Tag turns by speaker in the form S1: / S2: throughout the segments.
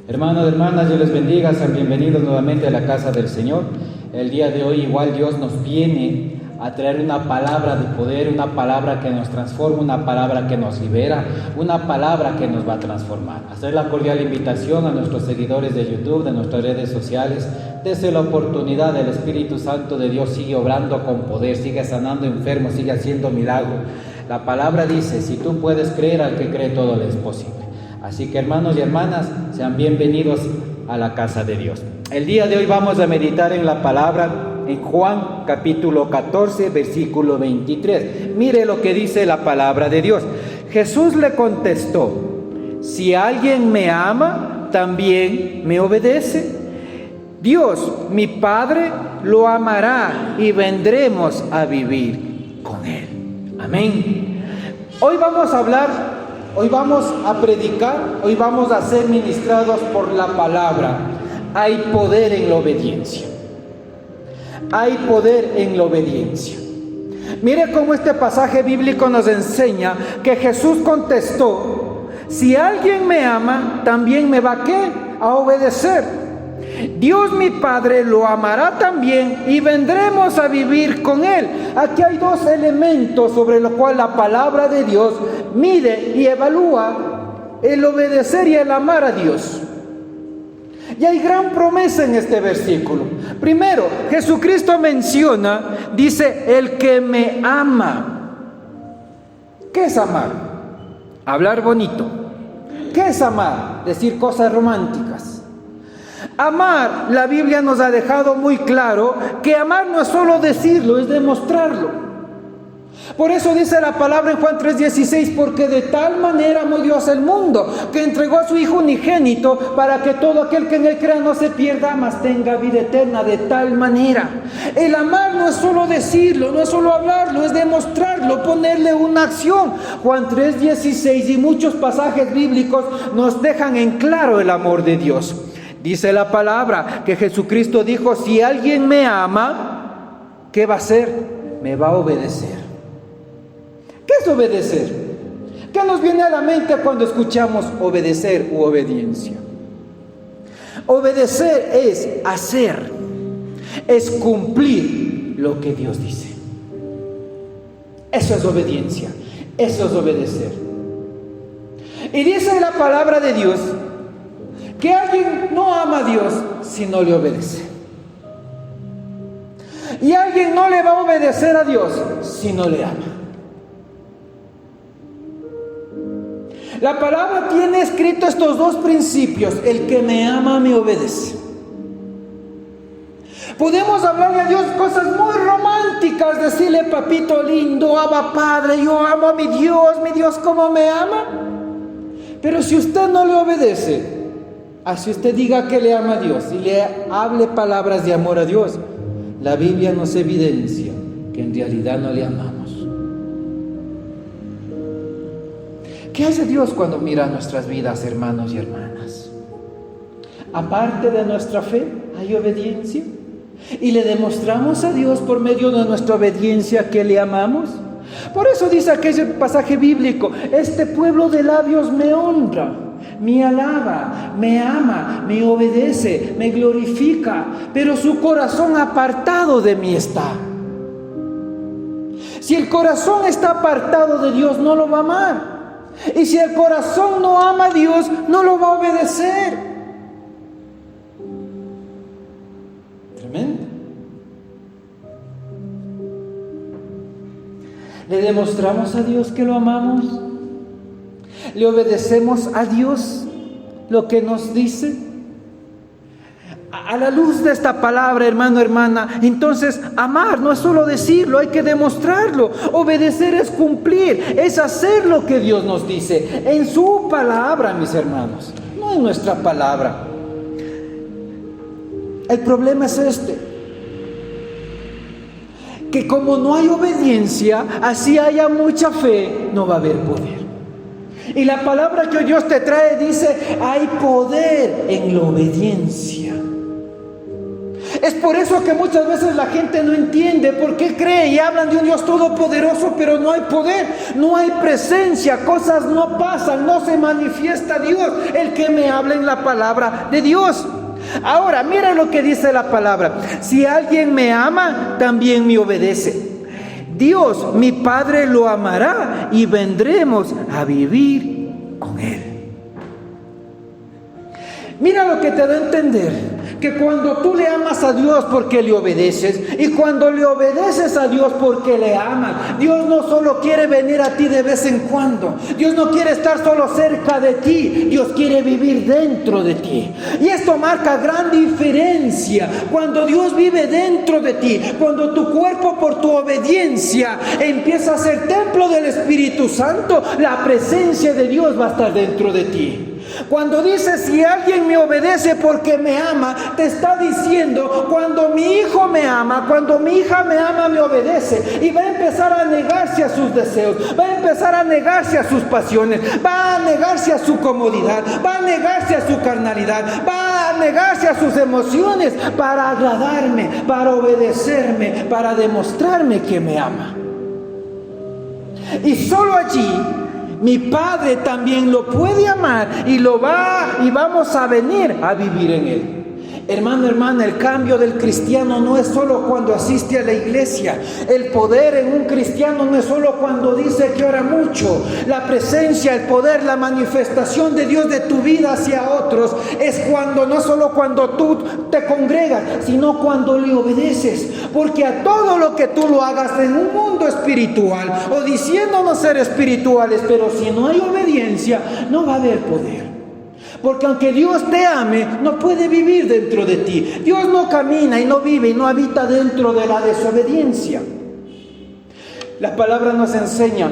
S1: Hermanos, hermanas, Dios les bendiga, sean bienvenidos nuevamente a la casa del Señor. El día de hoy igual Dios nos viene a traer una palabra de poder, una palabra que nos transforma, una palabra que nos libera, una palabra que nos va a transformar. Hacer la cordial invitación a nuestros seguidores de YouTube, de nuestras redes sociales, desde la oportunidad del Espíritu Santo de Dios sigue obrando con poder, sigue sanando enfermos, sigue haciendo milagros. La palabra dice, si tú puedes creer, al que cree todo le es posible. Así que hermanos y hermanas, sean bienvenidos a la casa de Dios. El día de hoy vamos a meditar en la palabra en Juan capítulo 14, versículo 23. Mire lo que dice la palabra de Dios. Jesús le contestó: si alguien me ama, también me obedece. Dios, mi Padre, lo amará y vendremos a vivir con Él. Amén. Hoy vamos a hablar, hoy vamos a predicar, hoy vamos a ser ministrados por la palabra. Hay poder en la obediencia. Hay poder en la obediencia. Mire cómo este pasaje bíblico nos enseña que Jesús contestó: si alguien me ama, también me va ¿a qué? A obedecer. Dios mi Padre lo amará también y vendremos a vivir con Él. Aquí hay dos elementos sobre los cuales la palabra de Dios mide y evalúa el obedecer y el amar a Dios. Y hay gran promesa en este versículo. Primero, Jesucristo menciona, dice, el que me ama. ¿Qué es amar? Hablar bonito. ¿Qué es amar? Decir cosas románticas. Amar, la Biblia nos ha dejado muy claro que amar no es solo decirlo, es demostrarlo. Por eso dice la palabra en Juan 3:16, porque de tal manera amó Dios el mundo, que entregó a su Hijo unigénito, para que todo aquel que en Él crea no se pierda, mas tenga vida eterna. De tal manera. El amar no es solo decirlo, no es solo hablarlo, es demostrarlo, ponerle una acción. Juan 3:16 y muchos pasajes bíblicos nos dejan en claro el amor de Dios. Dice la palabra que Jesucristo dijo: si alguien me ama, ¿qué va a hacer? Me va a obedecer. ¿Qué es obedecer? ¿Qué nos viene a la mente cuando escuchamos obedecer u obediencia? Obedecer es hacer, es cumplir lo que Dios dice. Eso es obediencia, eso es obedecer. Y dice la palabra de Dios que alguien no ama a Dios si no le obedece. Y alguien no le va a obedecer a Dios si no le ama. La palabra tiene escrito estos dos principios: el que me ama me obedece. Podemos hablarle a Dios cosas muy románticas, decirle: papito lindo, Abba Padre, yo amo a mi Dios cómo me ama. Pero si usted no le obedece, así usted diga que le ama a Dios y le hable palabras de amor a Dios, la Biblia nos evidencia que en realidad no le amamos. ¿Qué hace Dios cuando mira nuestras vidas, hermanos y hermanas? Aparte de nuestra fe, hay obediencia. Y le demostramos a Dios por medio de nuestra obediencia que le amamos. Por eso dice aquel pasaje bíblico: este pueblo de labios me honra, me alaba, me ama, me obedece, me glorifica, pero su corazón apartado de mí está. Si el corazón está apartado de Dios, no lo va a amar. Y si el corazón no ama a Dios, no lo va a obedecer. Tremendo. ¿Le demostramos a Dios que lo amamos? ¿Le obedecemos a Dios lo que nos dice? A la luz de esta palabra, hermano, hermana, entonces amar no es solo decirlo, hay que demostrarlo. Obedecer es cumplir, es hacer lo que Dios nos dice en su palabra, mis hermanos, no en nuestra palabra. El problema es que como no hay obediencia, así haya mucha fe, no va a haber poder. Y la palabra que Dios te trae dice: hay poder en la obediencia.
S2: Es por eso que muchas veces la gente no entiende por qué cree y hablan de un Dios todopoderoso, pero no hay poder, no hay presencia, cosas no pasan, no se manifiesta Dios, el que me habla en la palabra de Dios. Ahora, mira lo que dice la palabra: si alguien me ama, también me obedece. Dios, mi Padre, lo amará y vendremos a vivir con Él. Mira lo que te da a entender, que cuando tú le amas a Dios porque le obedeces, y cuando le obedeces a Dios porque le amas, Dios no solo quiere venir a ti de vez en cuando, Dios no quiere estar solo cerca de ti, Dios quiere vivir dentro de ti. Y esto marca gran diferencia cuando Dios vive dentro de ti, cuando tu cuerpo por tu obediencia empieza a ser templo del Espíritu Santo, la presencia de Dios va a estar dentro de ti. Cuando dice si alguien me obedece porque me ama, te está diciendo cuando mi hijo me ama, cuando mi hija me ama, me obedece, y va a empezar a negarse a sus deseos, va a empezar a negarse a sus pasiones, va a negarse a su comodidad, va a negarse a su carnalidad, va a negarse a sus emociones para agradarme, para obedecerme, para demostrarme que me ama. Y solo allí mi Padre también lo puede amar y vamos a venir a vivir en Él. Hermano, hermana, el cambio del cristiano no es solo cuando asiste a la iglesia. El poder en un cristiano no es solo cuando dice que ora mucho. La presencia, el poder, la manifestación de Dios de tu vida hacia otros es cuando, no solo cuando tú te congregas, sino cuando le obedeces. Porque a todo lo que tú lo hagas en un mundo espiritual, o diciéndonos ser espirituales, pero si no hay obediencia, no va a haber poder. Porque aunque Dios te ame, no puede vivir dentro de ti. Dios no camina y no vive y no habita dentro de la desobediencia. La palabra nos enseña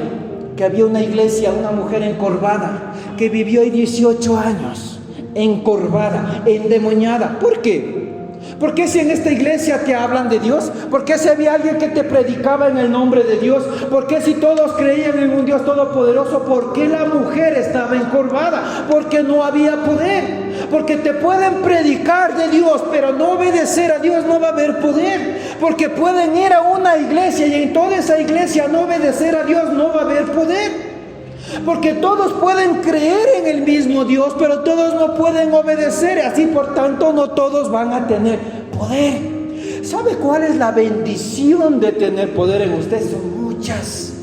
S2: que había una iglesia, una mujer encorvada, que vivió ahí 18 años, encorvada, endemoniada. ¿Por qué? ¿Por qué si en esta iglesia te hablan de Dios? ¿Por qué si había alguien que te predicaba en el nombre de Dios? ¿Por qué si todos creían en un Dios todopoderoso? ¿Por qué la mujer estaba encorvada? Porque no había poder. Porque te pueden predicar de Dios, pero no obedecer a Dios, no va a haber poder. Porque pueden ir a una iglesia y en toda esa iglesia no obedecer a Dios, no va a haber poder. Porque todos pueden creer en el mismo Dios, pero todos no pueden obedecer. Así por tanto no todos van a tener poder. ¿Sabe cuál es la bendición de tener poder en usted? Son muchas.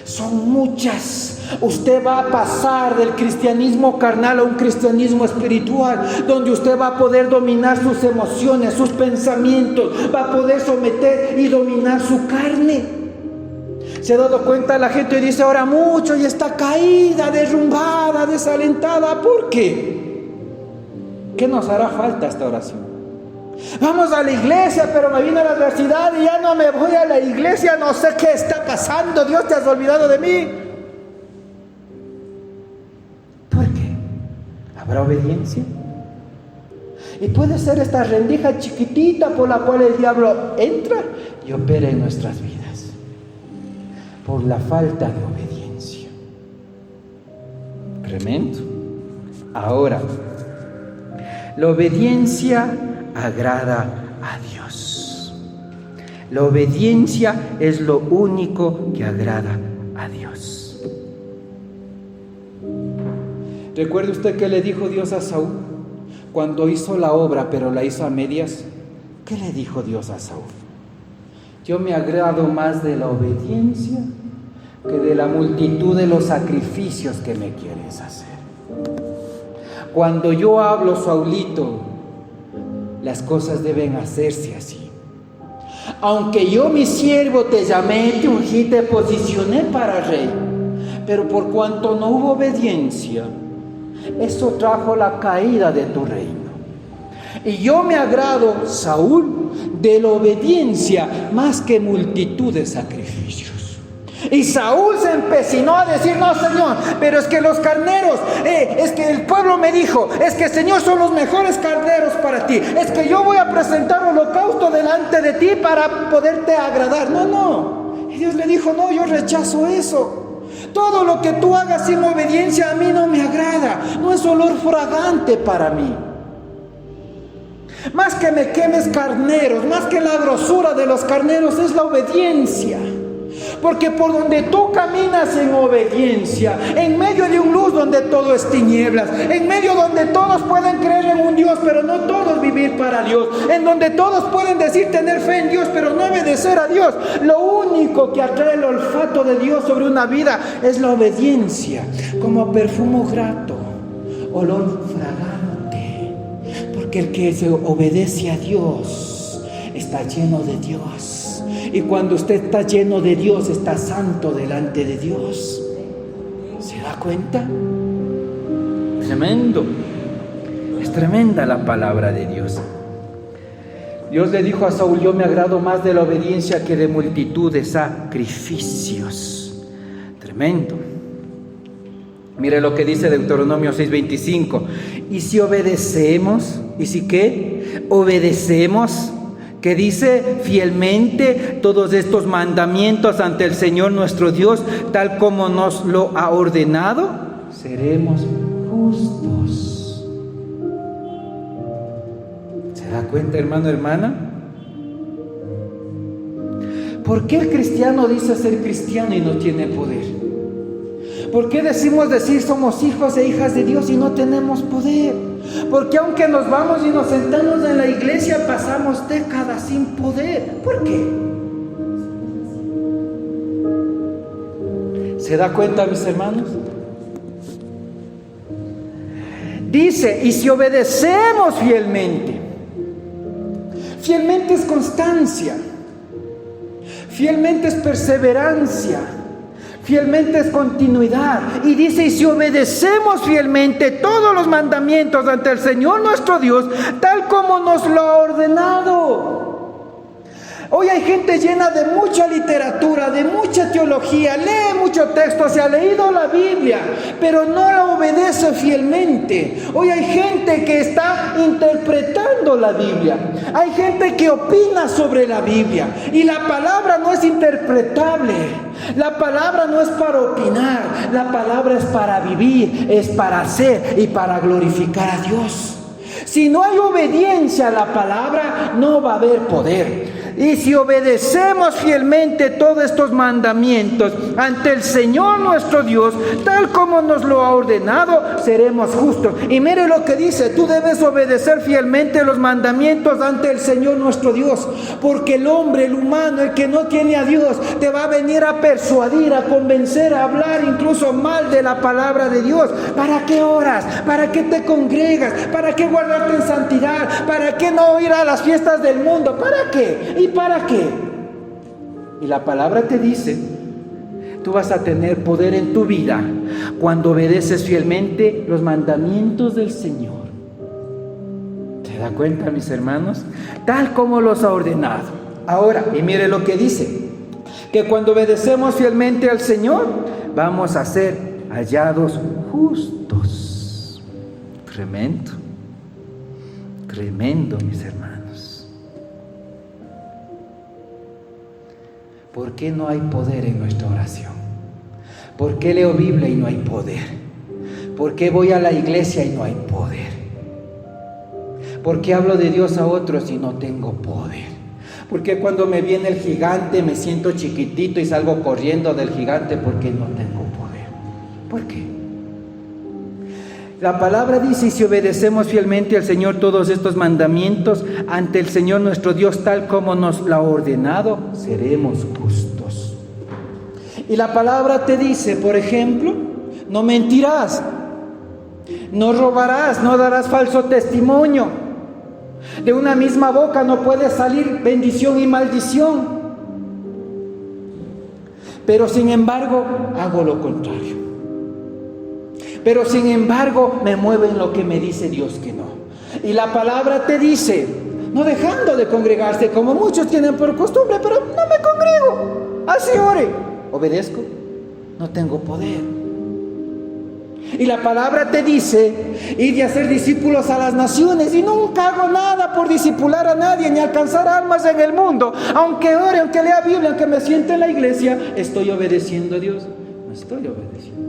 S2: Son muchas. Usted va a pasar del cristianismo carnal a un cristianismo espiritual, donde usted va a poder dominar sus emociones, sus pensamientos, va a poder someter y dominar su carne. ¿Se ha dado cuenta? La gente dice ora mucho y está caída, derrumbada, desalentada. ¿Por qué? ¿Qué nos hará falta esta oración? Vamos a la iglesia, pero me vino la adversidad y ya no me voy a la iglesia, no sé qué está pasando, Dios, te has olvidado de mí. ¿Por qué? ¿Habrá obediencia? Y puede ser esta rendija chiquitita por la cual el diablo entra y opera en nuestras vidas. Por la falta de obediencia. Tremendo. Ahora, la obediencia agrada a Dios. La obediencia es lo único que agrada a Dios. ¿Recuerda usted qué le dijo Dios a Saúl cuando hizo la obra, pero la hizo a medias? ¿Qué le dijo Dios a Saúl? Yo me agrado más de la obediencia que de la multitud de los sacrificios que me quieres hacer. Cuando yo hablo, Saulito, las cosas deben hacerse así. Aunque yo, mi siervo, te llamé, te ungí, te posicioné para rey, pero por cuanto no hubo obediencia, eso trajo la caída de tu reino. Y yo me agrado, Saúl, de la obediencia más que multitud de sacrificios. Y Saúl se empecinó a decir, no, Señor, pero es que los carneros, es que el pueblo me dijo, es que, Señor, son los mejores carneros para ti, es que yo voy a presentar holocausto delante de ti para poderte agradar. No. Y Dios le dijo, no, yo rechazo eso. Todo lo que tú hagas sin obediencia a mí no me agrada, no es olor fragante para mí. Más que me quemes carneros, más que la grosura de los carneros es la obediencia. Porque por donde tú caminas en obediencia, en medio de un luz donde todo es tinieblas, en medio donde todos pueden creer en un Dios, pero no todos vivir para Dios, en donde todos pueden decir tener fe en Dios, pero no obedecer a Dios, lo único que atrae el olfato de Dios sobre una vida es la obediencia, como perfume grato, olor fragante. Porque el que se obedece a Dios está lleno de Dios. Y cuando usted está lleno de Dios, está santo delante de Dios. ¿Se da cuenta? Tremendo. Es tremenda la palabra de Dios. Dios le dijo a Saúl: yo me agrado más de la obediencia que de multitud de sacrificios. Tremendo. Mire lo que dice Deuteronomio 6:25. Y si obedecemos, ¿y si qué? Obedecemos, que dice fielmente todos estos mandamientos ante el Señor nuestro Dios, tal como nos lo ha ordenado, seremos justos. ¿Se da cuenta, hermano, hermana? ¿Por qué el cristiano dice ser cristiano y no tiene poder? ¿Por qué decimos decir somos hijos e hijas de Dios y no tenemos poder? Porque aunque nos vamos y nos sentamos en la iglesia, pasamos décadas sin poder. ¿Por qué? ¿Se da cuenta, mis hermanos? Dice: y si obedecemos fielmente. Fielmente es constancia. Fielmente es perseverancia. Fielmente es continuidad. Y dice: y si obedecemos fielmente todos los mandamientos ante el Señor nuestro Dios, tal como nos lo ha ordenado. Hoy hay gente llena de mucha literatura, de mucha teología, lee mucho texto, se ha leído la Biblia, pero no la obedece fielmente. Hoy hay gente que está interpretando la Biblia. Hay gente que opina sobre la Biblia. Y la palabra no es interpretable. La palabra no es para opinar. La palabra es para vivir, es para hacer y para glorificar a Dios. Si no hay obediencia a la palabra, no va a haber poder. Y si obedecemos fielmente todos estos mandamientos ante el Señor nuestro Dios, tal como nos lo ha ordenado, seremos justos. Y mire lo que dice: tú debes obedecer fielmente los mandamientos ante el Señor nuestro Dios, porque el hombre, el humano, el que no tiene a Dios, te va a venir a persuadir, a convencer, a hablar incluso mal de la palabra de Dios. ¿Para qué oras? ¿Para qué te congregas? ¿Para qué guardarte en santidad? ¿Para qué no ir a las fiestas del mundo? ¿Para qué? ¿Y para qué? Y la palabra te dice: tú vas a tener poder en tu vida cuando obedeces fielmente los mandamientos del Señor. ¿Se da cuenta, mis hermanos? Tal como los ha ordenado. Ahora, y mire lo que dice: que cuando obedecemos fielmente al Señor, vamos a ser hallados justos. Tremendo. Tremendo, mis hermanos. ¿Por qué no hay poder en nuestra oración? ¿Por qué leo Biblia y no hay poder? ¿Por qué voy a la iglesia y no hay poder? ¿Por qué hablo de Dios a otros y no tengo poder? ¿Por qué cuando me viene el gigante me siento chiquitito y salgo corriendo del gigante porque no tengo poder? ¿Por qué? La palabra dice: y si obedecemos fielmente al Señor todos estos mandamientos ante el Señor nuestro Dios, tal como nos lo ha ordenado, seremos justos. Y la palabra te dice, por ejemplo: no mentirás, no robarás, no darás falso testimonio. De una misma boca no puede salir bendición y maldición. Pero sin embargo, hago lo contrario. Pero sin embargo, me muevo en lo que me dice Dios que no. Y la palabra te dice, no dejando de congregarse, como muchos tienen por costumbre, pero no me congrego, así ore. Obedezco, no tengo poder. Y la palabra te dice, ir y hacer discípulos a las naciones, y nunca hago nada por discipular a nadie, ni alcanzar almas en el mundo. Aunque ore, aunque lea Biblia, aunque me siente en la iglesia, ¿estoy obedeciendo a Dios? No estoy obedeciendo.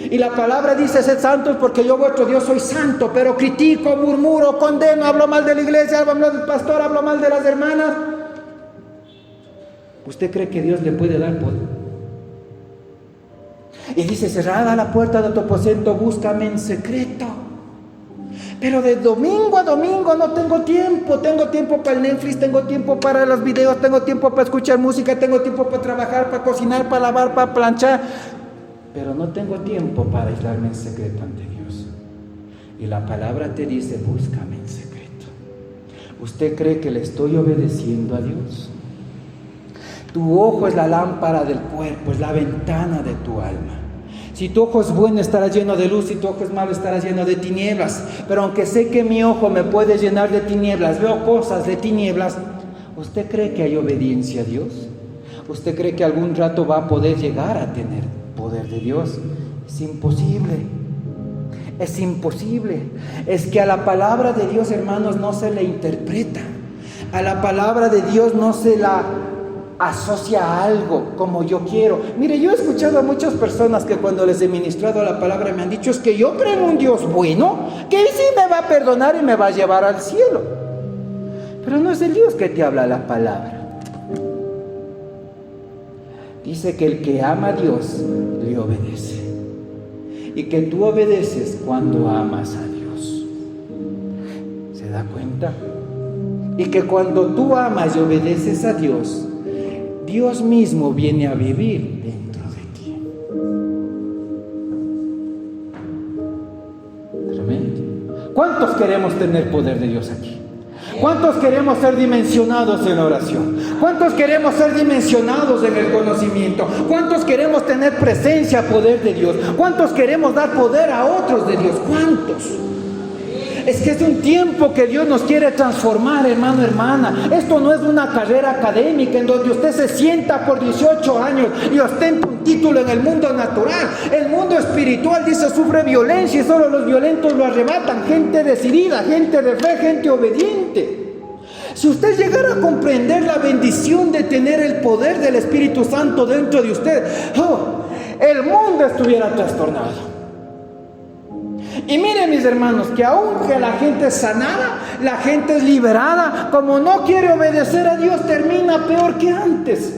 S2: Y la palabra dice: sed santos porque yo vuestro Dios soy santo. Pero critico, murmuro, condeno, hablo mal de la iglesia, hablo mal del pastor, hablo mal de las hermanas. ¿Usted cree que Dios le puede dar poder? Y dice: cerrada la puerta de tu aposento, búscame en secreto. Pero de domingo a domingo no tengo tiempo. Tengo tiempo para el Netflix, tengo tiempo para los videos, tengo tiempo para escuchar música, tengo tiempo para trabajar, para cocinar, para lavar, para planchar. Pero no tengo tiempo para aislarme en secreto ante Dios. Y la palabra te dice: búscame en secreto. ¿Usted cree que le estoy obedeciendo a Dios? Tu ojo es la lámpara del cuerpo, es la ventana de tu alma. Si tu ojo es bueno, estará lleno de luz. Si tu ojo es malo, estará lleno de tinieblas. Pero aunque sé que mi ojo me puede llenar de tinieblas, veo cosas de tinieblas, ¿usted cree que hay obediencia a Dios? ¿Usted cree que algún rato va a poder llegar a tener poder de Dios? Es imposible. Es imposible. Es que a la palabra de Dios, hermanos, no se le interpreta. A la palabra de Dios no se la asocia a algo como yo quiero. Mire, yo he escuchado a muchas personas que cuando les he ministrado la palabra me han dicho: es que yo creo en un Dios bueno, que sí me va a perdonar y me va a llevar al cielo. Pero no es el Dios que te habla la palabra. Dice que el que ama a Dios le obedece, y que tú obedeces cuando amas a Dios. ¿Se da cuenta? Y que cuando tú amas y obedeces a Dios, Dios mismo viene a vivir dentro de ti. Tremendo. ¿Cuántos queremos tener poder de Dios aquí? ¿Cuántos queremos ser dimensionados en la oración? ¿Cuántos queremos ser dimensionados en el conocimiento? ¿Cuántos queremos tener presencia, poder de Dios? ¿Cuántos queremos dar poder a otros de Dios? ¿Cuántos? Es que es un tiempo que Dios nos quiere transformar, hermano, hermana. Esto no es una carrera académica en donde usted se sienta por 18 años y ostenta un título en el mundo natural. El mundo espiritual, dice, sufre violencia y solo los violentos lo arrebatan. Gente decidida, gente de fe, gente obediente. Si usted llegara a comprender la bendición de tener el poder del Espíritu Santo dentro de usted, el mundo estuviera trastornado. Y miren, mis hermanos, que aunque la gente es sanada, la gente es liberada, como no quiere obedecer a Dios, termina peor que antes,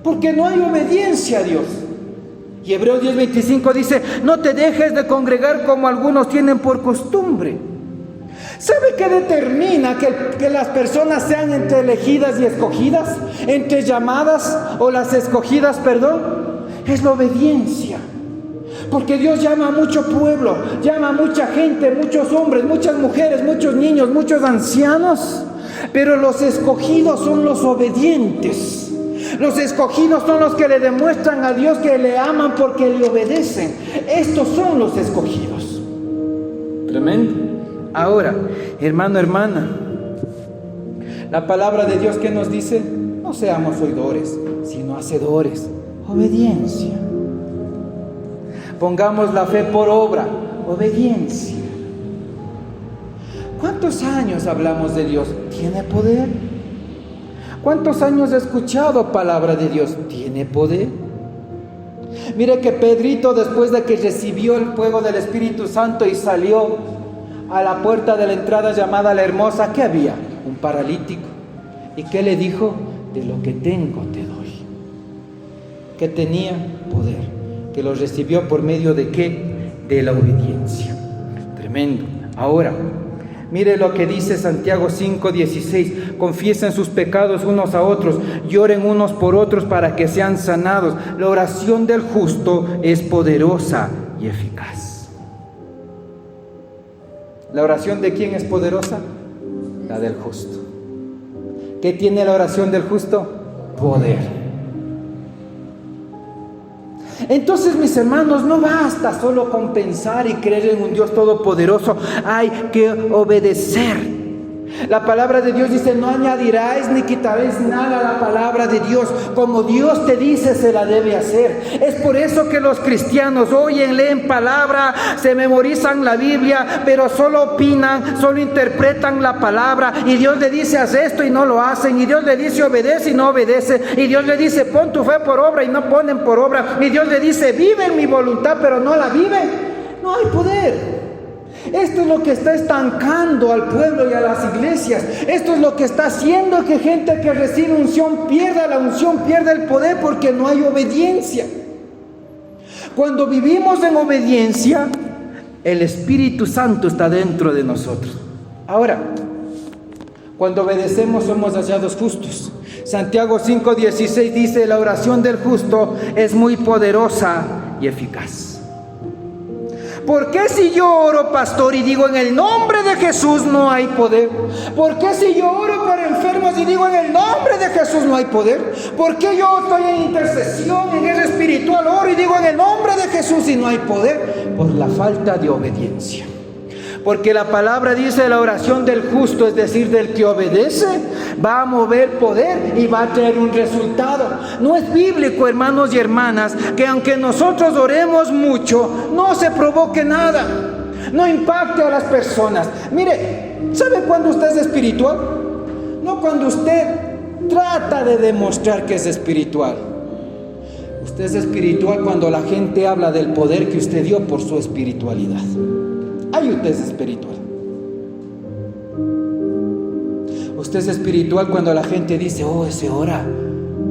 S2: porque no hay obediencia a Dios. Y Hebreos 10:25 dice: no te dejes de congregar como algunos tienen por costumbre. ¿Sabe qué determina que las personas sean entre elegidas y escogidas? Entre llamadas o las escogidas, perdón, es la obediencia. Porque Dios llama a mucho pueblo, llama a mucha gente, muchos hombres, muchas mujeres, muchos niños, muchos ancianos. Pero los escogidos son los obedientes. Los escogidos son los que le demuestran a Dios que le aman porque le obedecen. Estos son los escogidos. Tremendo. Ahora, hermano, hermana, la palabra de Dios, ¿qué nos dice? No seamos oidores, sino hacedores. Obediencia. Pongamos la fe por obra, obediencia. ¿Cuántos años hablamos de Dios? ¿Tiene poder? ¿Cuántos años he escuchado palabra de Dios? ¿Tiene poder? Mire que Pedrito, después de que recibió el fuego del Espíritu Santo y salió a la puerta de la entrada llamada La Hermosa, ¿qué había? Un paralítico. ¿Y qué le dijo? De lo que tengo te doy. ¿Qué tenía? Poder. Que lo recibió por medio de ¿qué? De la obediencia. Tremendo. Ahora, mire lo que dice Santiago 5:16. Confiesen sus pecados unos a otros, lloren unos por otros para que sean sanados. La oración del justo es poderosa y eficaz. ¿La oración de quién es poderosa? La del justo. ¿Qué tiene la oración del justo? Poder. Entonces, mis hermanos, no basta solo con pensar y creer en un Dios todopoderoso. Hay que obedecer. La palabra de Dios dice, no añadiráis ni quitaréis nada a la palabra de Dios. Como Dios te dice, se la debe hacer. Es por eso que los cristianos oyen, leen palabra, se memorizan la Biblia, pero solo opinan, solo interpretan la palabra. Y Dios le dice, haz esto y no lo hacen. Y Dios le dice, obedece y no obedece. Y Dios le dice, pon tu fe por obra y no ponen por obra. Y Dios le dice, vive en mi voluntad, pero no la viven. No hay poder. Esto es lo que está estancando al pueblo y a las iglesias. Esto es lo que está haciendo que gente que recibe unción pierda la unción, pierda el poder, porque no hay obediencia. Cuando vivimos en obediencia, el Espíritu Santo está dentro de nosotros. Ahora, cuando obedecemos somos hallados justos. Santiago 5:16 dice, la oración del justo es muy poderosa y eficaz. ¿Por qué si yo oro, pastor, y digo en el nombre de Jesús no hay poder? ¿Por qué si yo oro por enfermos y digo en el nombre de Jesús no hay poder? ¿Por qué yo estoy en intercesión, en guerra espiritual, oro y digo en el nombre de Jesús y no hay poder? Por la falta de obediencia. Porque la palabra dice, la oración del justo, es decir, del que obedece, va a mover poder y va a tener un resultado. No es bíblico, hermanos y hermanas, que aunque nosotros oremos mucho, no se provoque nada, no impacte a las personas. Mire, ¿sabe cuándo usted es espiritual? No cuando usted trata de demostrar que es espiritual. Usted es espiritual cuando la gente habla del poder que usted dio por su espiritualidad. Ahí usted es espiritual. Usted es espiritual cuando la gente dice, oh, ese ora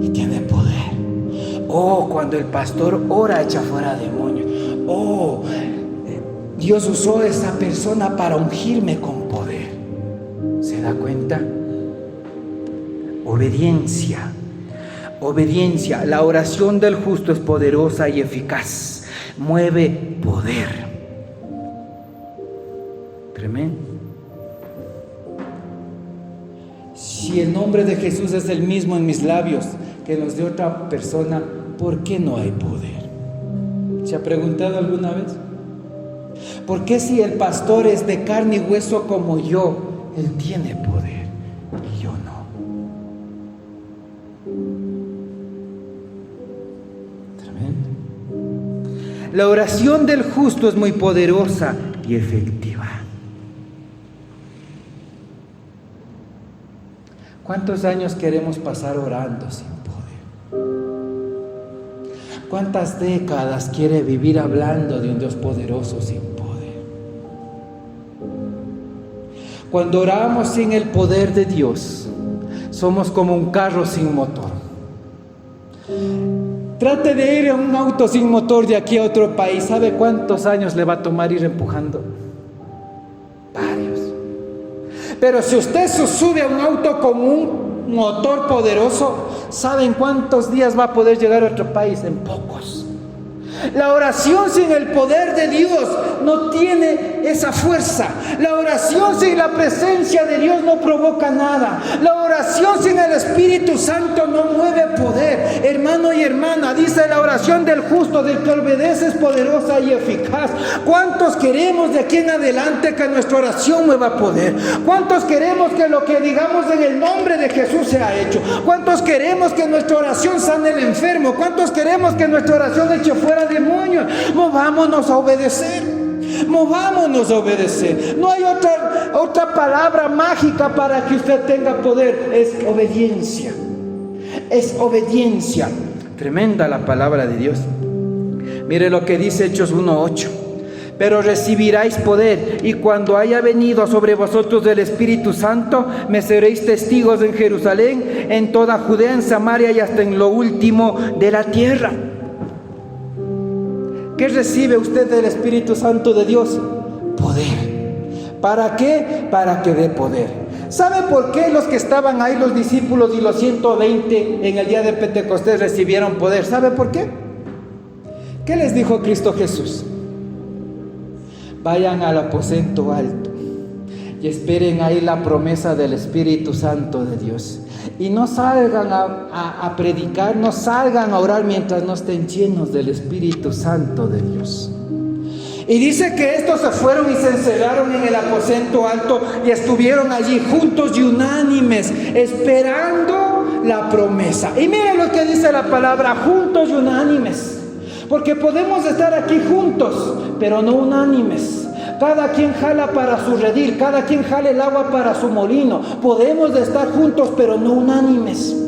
S2: y tiene poder. Oh, cuando el pastor ora, echa fuera demonios. Oh, Dios usó a esa persona para ungirme con poder. ¿Se da cuenta? Obediencia. Obediencia. La oración del justo es poderosa y eficaz. Mueve poder. Tremendo. Si el nombre de Jesús es el mismo en mis labios que en los de otra persona, ¿por qué no hay poder? ¿Se ha preguntado alguna vez? ¿Por qué si el pastor es de carne y hueso como yo, él tiene poder y yo no? Tremendo. La oración del justo es muy poderosa y efectiva. ¿Cuántos años queremos pasar orando sin poder? ¿Cuántas décadas quiere vivir hablando de un Dios poderoso sin poder? Cuando oramos sin el poder de Dios, somos como un carro sin motor. Trate de ir en un auto sin motor de aquí a otro país. ¿Sabe cuántos años le va a tomar ir empujando? Varios. Pero si usted se sube a un auto con un motor poderoso, ¿saben cuántos días va a poder llegar a otro país? En pocos. La oración sin el poder de Dios no tiene esa fuerza. La oración sin la presencia de Dios no provoca nada. La oración sin el Espíritu Santo no mueve poder. Hermano y hermana, dice la oración del justo, del que obedece, es poderosa y eficaz. ¿Cuántos queremos de aquí en adelante que nuestra oración mueva poder? ¿Cuántos queremos que lo que digamos en el nombre de Jesús sea hecho? ¿Cuántos queremos que nuestra oración sane al enfermo? ¿Cuántos queremos que nuestra oración eche fuera demonios? Movámonos a obedecer. Movámonos a obedecer. No hay otra palabra mágica para que usted tenga poder. Es obediencia. Es obediencia. Tremenda la palabra de Dios. Mire lo que dice Hechos 1:8. Pero recibiráis poder, y cuando haya venido sobre vosotros el Espíritu Santo, me seréis testigos en Jerusalén, en toda Judea, en Samaria y hasta en lo último de la tierra. ¿Qué recibe usted del Espíritu Santo de Dios? Poder. ¿Para qué? Para que dé poder. ¿Sabe por qué los que estaban ahí, los discípulos y los 120 en el día de Pentecostés recibieron poder? ¿Sabe por qué? ¿Qué les dijo Cristo Jesús? Vayan al aposento alto y esperen ahí la promesa del Espíritu Santo de Dios. Y no salgan a predicar, no salgan a orar mientras no estén llenos del Espíritu Santo de Dios. Y dice que estos se fueron y se encerraron en el aposento alto y estuvieron allí juntos y unánimes, esperando la promesa. Y miren lo que dice la palabra, juntos y unánimes. Porque podemos estar aquí juntos, pero no unánimes. Cada quien jala para su redil, cada quien jala el agua para su molino. Podemos estar juntos, pero no unánimes.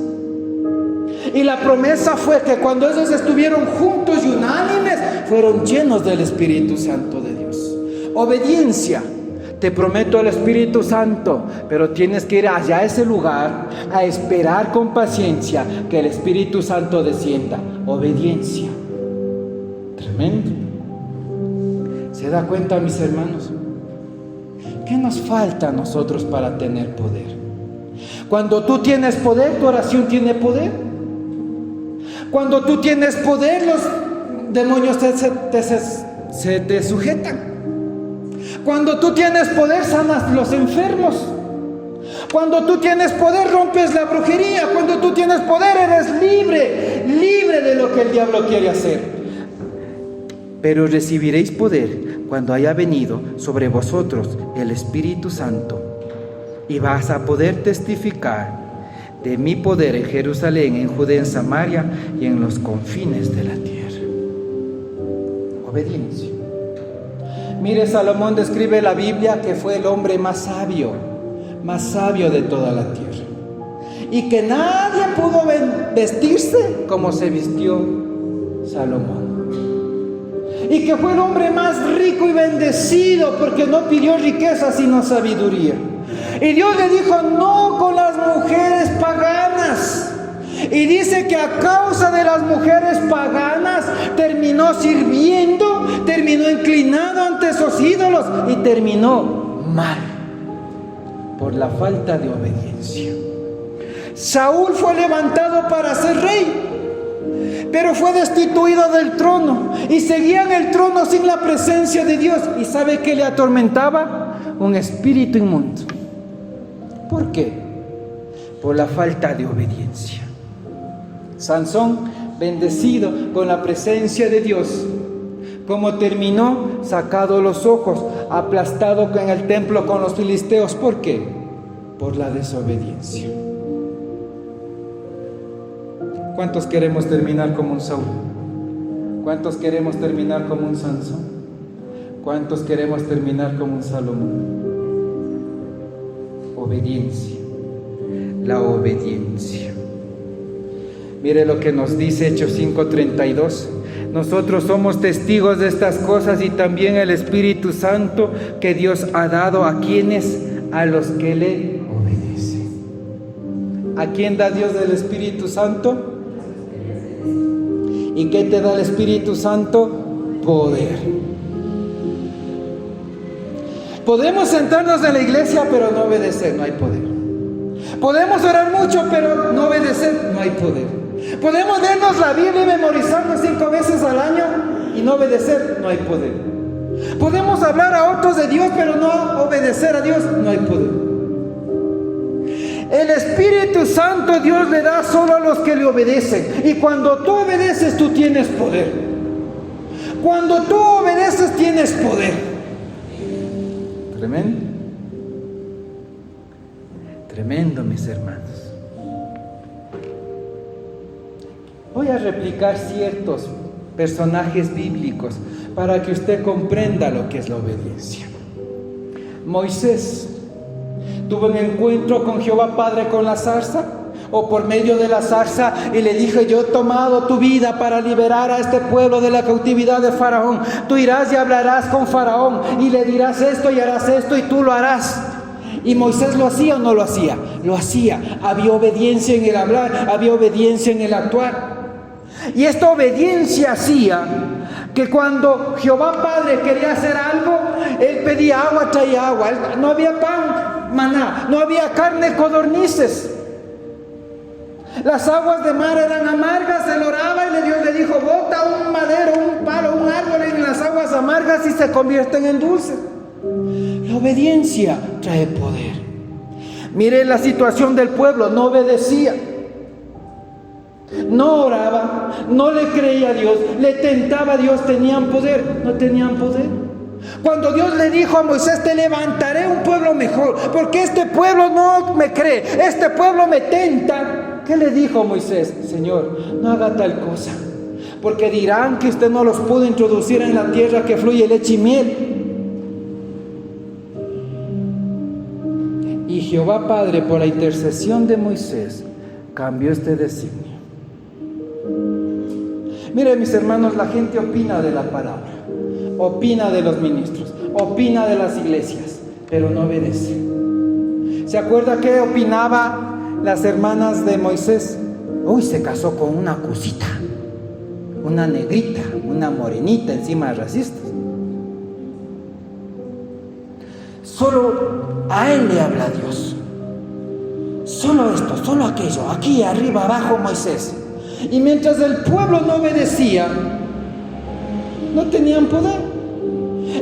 S2: Y la promesa fue que cuando ellos estuvieron juntos y unánimes, fueron llenos del Espíritu Santo de Dios. Obediencia. Te prometo el Espíritu Santo, pero tienes que ir allá a ese lugar a esperar con paciencia que el Espíritu Santo descienda. Obediencia. Tremendo. ¿Se da cuenta, mis hermanos? ¿Qué nos falta a nosotros para tener poder? Cuando tú tienes poder, tu oración tiene poder. Cuando tú tienes poder, los demonios se te sujetan. Cuando tú tienes poder, sanas los enfermos. Cuando tú tienes poder, rompes la brujería. Cuando tú tienes poder, eres libre de lo que el diablo quiere hacer. Pero recibiréis poder cuando haya venido sobre vosotros el Espíritu Santo, y vas a poder testificar de mi poder en Jerusalén, en Judea, en Samaria y en los confines de la tierra. Obediencia. Mire, Salomón describe la Biblia que fue el hombre más sabio de toda la tierra, y que nadie pudo vestirse como se vistió Salomón. Y que fue el hombre más rico y bendecido, porque no pidió riqueza sino sabiduría. Y Dios le dijo no con las mujeres paganas. Y dice que a causa de las mujeres paganas terminó sirviendo, terminó inclinado ante esos ídolos y terminó mal por la falta de obediencia. Saúl fue levantado para ser rey, pero fue destituido del trono y seguía en el trono sin la presencia de Dios. ¿Y sabe qué le atormentaba? Un espíritu inmundo. ¿Por qué? Por la falta de obediencia. Sansón, bendecido con la presencia de Dios, ¿cómo terminó? Sacado los ojos, aplastado en el templo con los filisteos. ¿Por qué? Por la desobediencia. ¿Cuántos queremos terminar como un Saúl? ¿Cuántos queremos terminar como un Sansón? ¿Cuántos queremos terminar como un Salomón? Obediencia. La obediencia. Mire lo que nos dice Hechos 5:32. Nosotros somos testigos de estas cosas, y también el Espíritu Santo que Dios ha dado a quienes, a los que le obedecen. ¿A quién da Dios del Espíritu Santo? ¿Y qué te da el Espíritu Santo? Poder. Podemos sentarnos en la iglesia pero no obedecer, no hay poder. Podemos orar mucho pero no obedecer, no hay poder. Podemos leernos la Biblia y memorizarnos 5 veces al año y no obedecer, no hay poder. Podemos hablar a otros de Dios pero no obedecer a Dios, no hay poder. El Espíritu Santo Dios le da solo a los que le obedecen. Y cuando tú obedeces, tú tienes poder. Cuando tú obedeces, tienes poder. Tremendo. Tremendo, mis hermanos. Voy a replicar ciertos personajes bíblicos para que usted comprenda lo que es la obediencia. Moisés tuvo un encuentro con Jehová Padre con la zarza, o por medio de la zarza, y le dije: yo he tomado tu vida para liberar a este pueblo de la cautividad de Faraón. Tú irás y hablarás con Faraón y le dirás esto y harás esto y tú lo harás. ¿Y Moisés lo hacía o no lo hacía? Lo hacía. Había obediencia en el hablar, había obediencia en el actuar. Y esta obediencia hacía que cuando Jehová Padre quería hacer algo, él pedía agua, traía agua. No había pan, maná, no había carne, codornices. Las aguas de mar eran amargas. Él oraba y Dios le dijo: bota un madero, un palo, un árbol en las aguas amargas y se convierten en dulces. La obediencia trae poder. Mire la situación del pueblo: no obedecía, no oraba, no le creía a Dios, le tentaba a Dios. ¿Tenían poder? No tenían poder. Cuando Dios le dijo a Moisés, te levantaré un pueblo mejor, porque este pueblo no me cree, este pueblo me tenta. ¿Qué le dijo a Moisés? Señor, no haga tal cosa, porque dirán que usted no los pudo introducir en la tierra que fluye leche y miel. Y Jehová Padre, por la intercesión de Moisés, cambió este designio. Miren, mis hermanos, la gente opina de la palabra, opina de los ministros, opina de las iglesias, pero no obedece. ¿Se acuerda qué opinaba las hermanas de Moisés? Uy, se casó con una cosita, una negrita, una morenita, encima de racistas. Solo a él le habla Dios. Solo esto, solo aquello, aquí, arriba, abajo, Moisés. Y mientras el pueblo no obedecía, no tenían poder.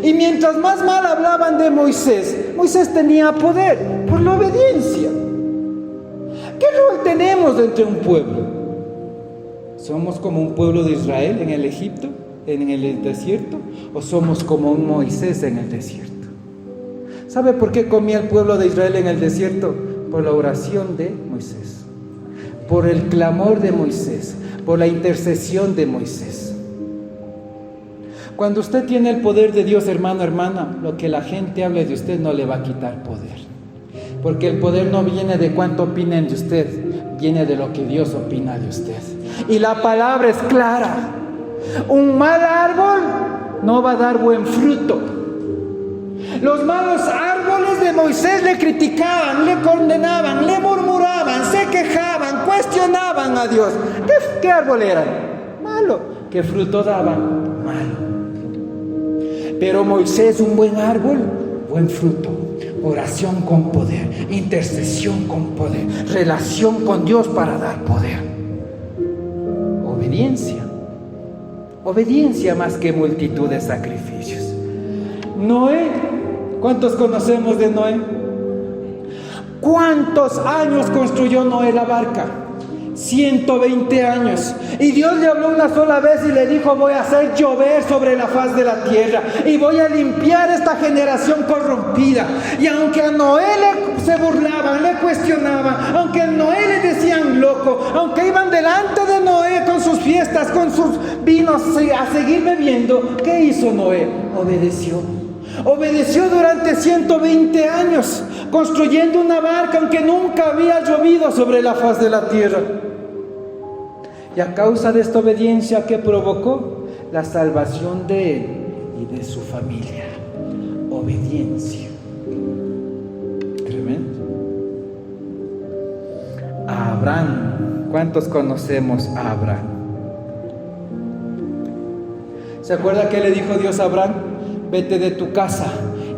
S2: Y mientras más mal hablaban de Moisés, Moisés tenía poder por la obediencia. ¿Qué rol tenemos entre un pueblo? ¿Somos como un pueblo de Israel en el Egipto, en el desierto? ¿O somos como un Moisés en el desierto? ¿Sabe por qué comía el pueblo de Israel en el desierto? Por la oración de Moisés, por el clamor de Moisés, por la intercesión de Moisés. Cuando usted tiene el poder de Dios, hermano, hermana, lo que la gente hable de usted no le va a quitar poder. Porque el poder no viene de cuánto opinen de usted, viene de lo que Dios opina de usted. Y la palabra es clara. Un mal árbol no va a dar buen fruto. Los malos árboles de Moisés le criticaban, le condenaban, le murmuraban, se quejaban, cuestionaban a Dios. ¿Qué árbol eran? Malo. ¿Qué fruto daban? Malo. Pero Moisés, un buen árbol, buen fruto. Oración con poder, intercesión con poder, relación con Dios para dar poder. Obediencia. Obediencia más que multitud de sacrificios. Noé, ¿cuántos conocemos de Noé? ¿Cuántos años construyó Noé la barca? 120 años. Y Dios le habló una sola vez y le dijo: voy a hacer llover sobre la faz de la tierra y voy a limpiar esta generación corrompida. Y aunque a Noé se burlaban, le cuestionaban, aunque a Noé le decían loco, aunque iban delante de Noé con sus fiestas, con sus vinos a seguir bebiendo, ¿qué hizo Noé? Obedeció. Obedeció durante 120 años, construyendo una barca aunque nunca había llovido sobre la faz de la tierra. Y a causa de esta obediencia, ¿qué provocó? La salvación de él y de su familia. Obediencia. Tremendo. A Abraham. ¿Cuántos conocemos a Abraham? ¿Se acuerda qué le dijo Dios a Abraham? Vete de tu casa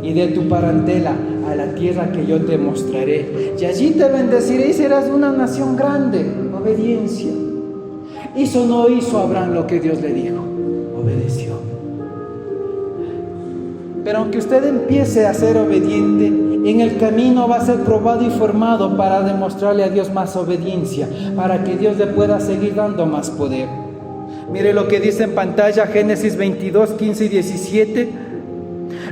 S2: y de tu parentela a la tierra que yo te mostraré, y allí te bendeciré y serás una nación grande. Obediencia. ¿Hizo o no hizo Abraham lo que Dios le dijo? Obedeció. Pero aunque usted empiece a ser obediente, en el camino va a ser probado y formado para demostrarle a Dios más obediencia, para que Dios le pueda seguir dando más poder. Mire lo que dice en pantalla Génesis 22, 15 y 17.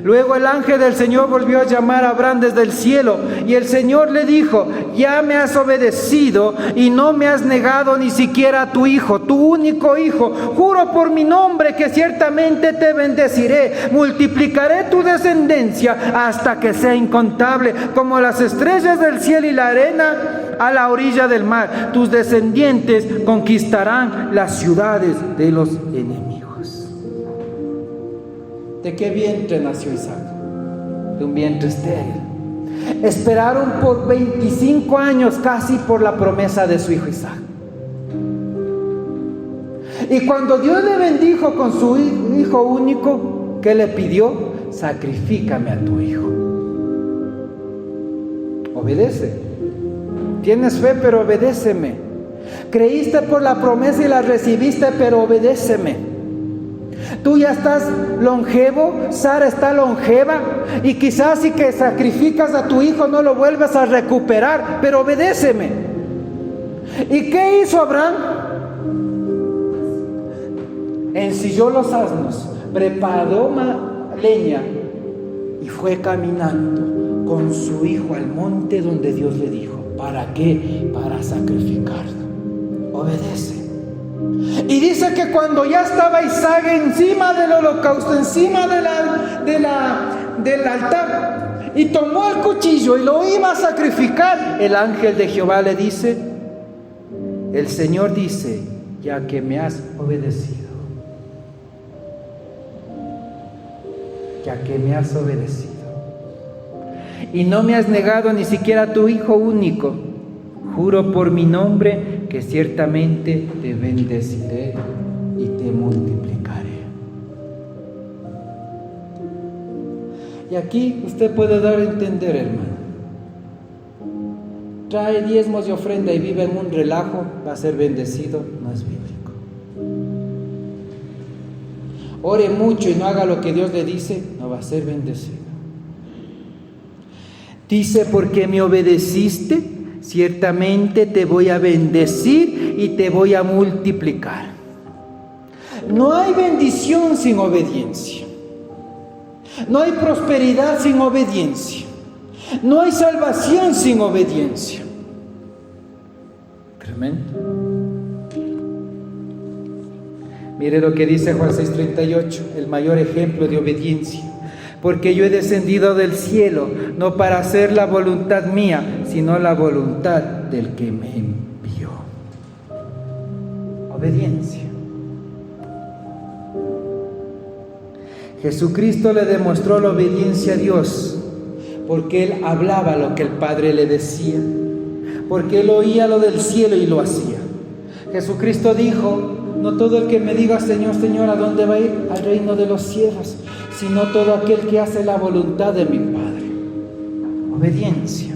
S2: Luego el ángel del Señor volvió a llamar a Abraham desde el cielo, y el Señor le dijo: ya me has obedecido y no me has negado ni siquiera a tu hijo, tu único hijo. Juro por mi nombre que ciertamente te bendeciré, multiplicaré tu descendencia hasta que sea incontable, como las estrellas del cielo y la arena a la orilla del mar. Tus descendientes conquistarán las ciudades de los enemigos. ¿De qué vientre nació Isaac? De un vientre estéril. Esperaron por 25 años casi por la promesa de su hijo Isaac. Y cuando Dios le bendijo con su hijo único, ¿qué le pidió? Sacrifícame a tu hijo. Obedece. Tienes fe, pero obedéceme. Creíste por la promesa y la recibiste, pero obedéceme. Tú ya estás longevo, Sara está longeva, y quizás si que sacrificas a tu hijo no lo vuelvas a recuperar, pero obedéceme. ¿Y qué hizo Abraham? Ensilló los asnos, preparó leña y fue caminando con su hijo al monte donde Dios le dijo. ¿Para qué? Para sacrificarlo. Obedece. Y dice que cuando ya estaba Isaac encima del holocausto, encima del altar, y tomó el cuchillo y lo iba a sacrificar, el ángel de Jehová le dice, el Señor dice, ya que me has obedecido, ya que me has obedecido, y no me has negado ni siquiera a tu hijo único, juro por mi nombre que ciertamente te bendeciré y te multiplicaré. Y aquí usted puede dar a entender, hermano, trae diezmos y ofrenda y vive en un relajo, va a ser bendecido, no es bíblico. Ore mucho y no haga lo que Dios le dice, no va a ser bendecido. Dice, porque me obedeciste, ciertamente te voy a bendecir y te voy a multiplicar. No hay bendición sin obediencia. No hay prosperidad sin obediencia. No hay salvación sin obediencia. Tremendo. Mire lo que dice Juan 6:38, el mayor ejemplo de obediencia. Porque yo he descendido del cielo, no para hacer la voluntad mía, sino la voluntad del que me envió. Obediencia. Jesucristo le demostró la obediencia a Dios, porque Él hablaba lo que el Padre le decía, porque Él oía lo del cielo y lo hacía. Jesucristo dijo, no todo el que me diga Señor, Señor, ¿a dónde va a ir? Al reino de los cielos, sino todo aquel que hace la voluntad de mi Padre. Obediencia.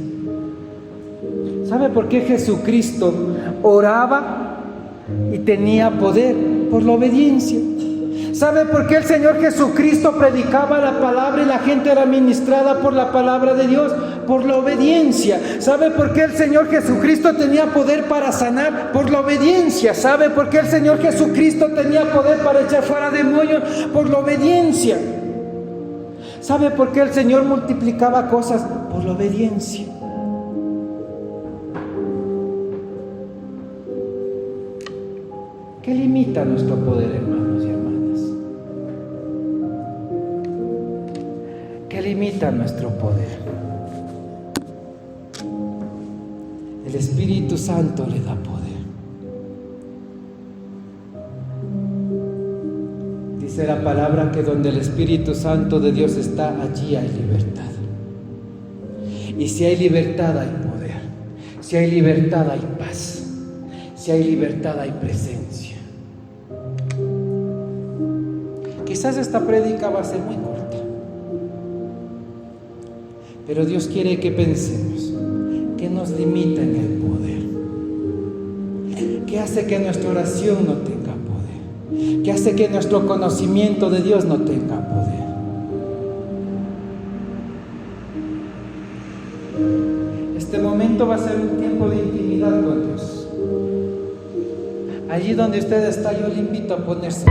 S2: ¿Sabe por qué Jesucristo oraba y tenía poder? Por la obediencia. ¿Sabe por qué el Señor Jesucristo predicaba la palabra y la gente era ministrada por la palabra de Dios? Por la obediencia. ¿Sabe por qué el Señor Jesucristo tenía poder para sanar? Por la obediencia. ¿Sabe por qué el Señor Jesucristo tenía poder para echar fuera demonios? Por la obediencia. ¿Sabe por qué el Señor multiplicaba cosas? Por la obediencia. ¿Qué limita nuestro poder, hermanos y hermanas? ¿Qué limita nuestro poder? El Espíritu Santo le da poder. Dice la palabra que donde el Espíritu Santo de Dios está, allí hay libertad. Y si hay libertad hay poder. Si hay libertad hay paz. Si hay libertad hay presencia. Quizás esta prédica va a ser muy corta, pero Dios quiere que pensemos qué nos limita en el poder, qué hace que nuestra oración no tenga poder, qué hace que nuestro conocimiento de Dios no tenga poder. Este momento va a ser un tiempo de intimidad con Dios. Allí donde usted está, yo le invito a ponerse.